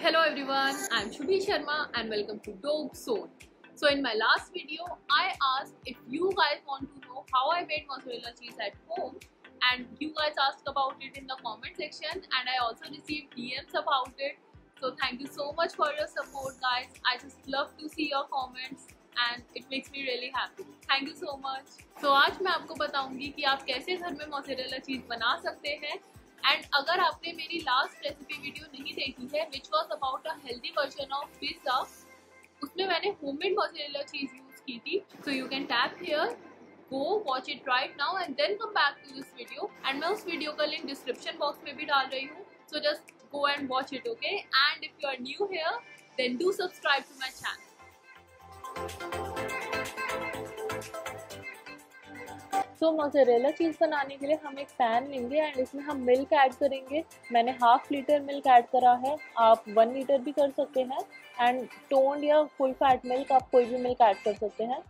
Hello everyone, I'm Shubhi Sharma and welcome to Dog Zone. So in my last video, I asked if you guys want to know how I made mozzarella cheese at home, and you guys asked about it in the comment section and I also received DMs about it. So thank you so much for your support guys. I just love to see your comments and it makes me really happy. Thank you so much. So आज मैं आपको बताऊंगी कि आप कैसे घर में mozzarella cheese बना सकते हैं। एंड अगर आपने मेरी लास्ट रेसिपी वीडियो नहीं देखी है which was about a healthy version of pizza, उसमें मैंने होममेड मोज़रेला चीज यूज की थी। So you can tap here, go watch it right now and then come back to this video. And मैं उस video का link description box में भी डाल रही हूँ, so just go and watch it, okay. And if you are new here then do subscribe to my channel. तो mozzarella cheese बनाने के लिए हम एक पैन लेंगे एंड इसमें हम मिल्क ऐड करेंगे। मैंने हाफ लीटर मिल्क ऐड करा है, आप 1 लीटर भी कर सकते हैं। एंड टोन्ड या फुल फैट मिल्क, आप कोई भी मिल्क ऐड कर सकते हैं।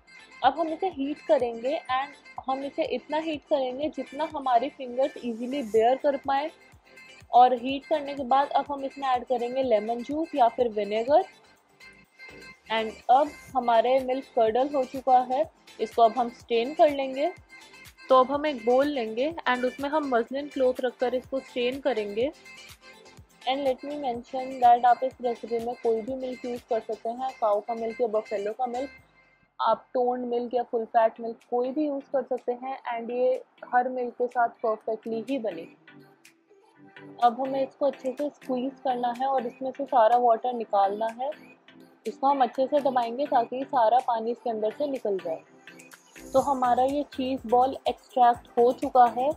अब हम इसे हीट करेंगे एंड हम इसे इतना हीट करेंगे जितना हमारी फिंगर्स इजीली बेयर कर पाएँ। और हीट करने के बाद अब हम इसमें ऐड करेंगे लेमन जूस या फिर विनेगर। एंड अब हमारे मिल्क कर्डल हो चुका है, इसको अब हम स्टेन कर लेंगे। तो अब हम एक बोल लेंगे एंड उसमें हम मसलिन क्लॉथ रखकर इसको स्टेन करेंगे। And let me mention that आप इस रेसिपी में कोई भी मिल्क यूज़ कर सकते हैं, काऊ का मिल्क या बफेलो का मिल्क, आप टोन्ड मिल्क या फुल फैट मिल्क कोई भी यूज़ कर सकते हैं एंड ये हर मिल्क के साथ परफेक्टली ही बनेगी। अब हमें इसको अच्छे से स्क्वीज़ करना है और इसमें से सारा वाटर निकालना है। इसको हम अच्छे से दबाएंगे ताकि सारा पानी इसके अंदर से निकल जाए। तो हमारा ये चीज़ बॉल एक्सट्रैक्ट हो चुका है।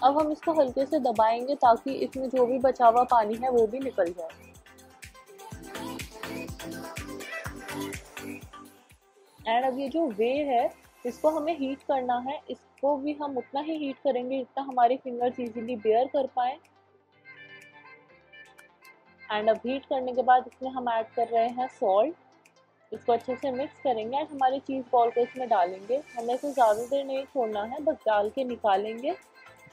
अब हम इसको हल्के से दबाएंगे ताकि इसमें जो भी बचा हुआ पानी है वो भी निकल जाए। एंड अब ये जो वे है इसको हमें हीट करना है, इसको भी हम उतना ही हीट करेंगे जितना हमारी फिंगर्स इजीली बेयर कर पाए। एंड अब हीट करने के बाद इसमें हम ऐड कर रहे हैं सॉल्ट। इसको अच्छे से मिक्स करेंगे एंड हमारी चीज़ बॉल को इसमें डालेंगे। हमें इसे ज़्यादा देर नहीं छोड़ना है, बस डाल के निकालेंगे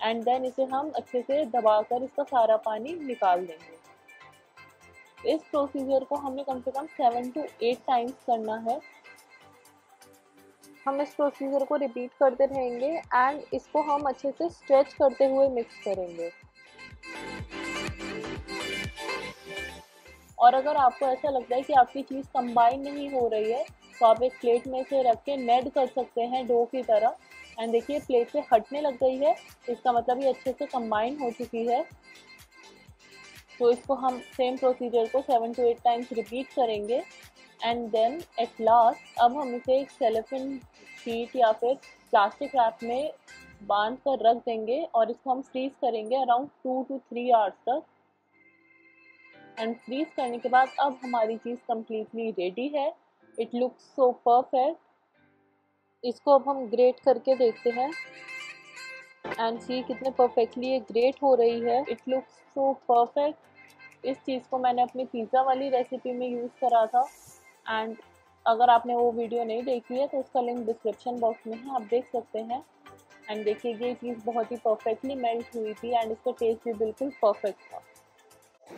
एंड देन इसे हम अच्छे से दबाकर इसका सारा पानी निकाल देंगे। इस प्रोसीजर को हमें कम से कम 7 to 8 टाइम्स करना है। हम इस प्रोसीजर को रिपीट करते रहेंगे एंड इसको हम अच्छे से स्ट्रेच करते हुए मिक्स करेंगे। और अगर आपको ऐसा लगता है कि आपकी चीज़ कंबाइन नहीं हो रही है तो आप एक प्लेट में से रख के नेड कर सकते हैं डो की तरह। एंड देखिए प्लेट से हटने लग गई है, इसका मतलब ये अच्छे से कंबाइन हो चुकी है। तो इसको हम सेम प्रोसीजर को 7 to 8 टाइम्स रिपीट करेंगे एंड देन एट लास्ट अब हम इसे एक सेलोफेन शीट या फिर प्लास्टिक रैप में बांध कर रख देंगे और इसको हम फ्रीज करेंगे अराउंड 2 to 3 आवर्स तक। एंड फ्रीज करने के बाद अब हमारी चीज़ कम्प्लीटली रेडी है। It looks so perfect. इसको अब हम ग्रेट करके देखते हैं एंड सी कितने परफेक्टली ये ग्रेट हो रही है। It looks so perfect. इस चीज़ को मैंने अपनी पिज़्ज़ा वाली रेसिपी में यूज़ करा था एंड अगर आपने वो वीडियो नहीं देखी है तो उसका लिंक डिस्क्रिप्शन बॉक्स में है, आप देख सकते हैं। एंड देखिए ये चीज़ बहुत ही परफेक्टली मेल्ट हुई थी एंड इसका टेस्ट भी बिल्कुल परफेक्ट था।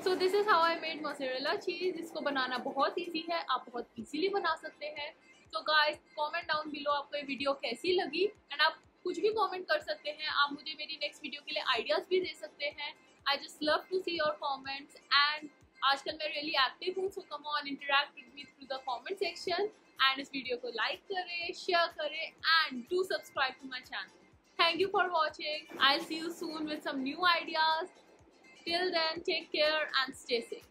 So this is how I made mozzarella cheese. इसको बनाना बहुत ईजी है, आप बहुत इजीली बना सकते हैं। So guys comment down below आपको ये वीडियो कैसी लगी एंड आप कुछ भी कमेंट कर सकते हैं। आप मुझे मेरी नेक्स्ट वीडियो के लिए आइडियाज़ भी दे सकते हैं। I just love to see your comments and आजकल मैं रियली एक्टिव हूँ, so come on interact with me through the comment section. And इस वीडियो को लाइक करें, शेयर करें and do subscribe to my channel. Thank you for watching. I'll see you soon with some new ideas. Till then, take care and stay safe.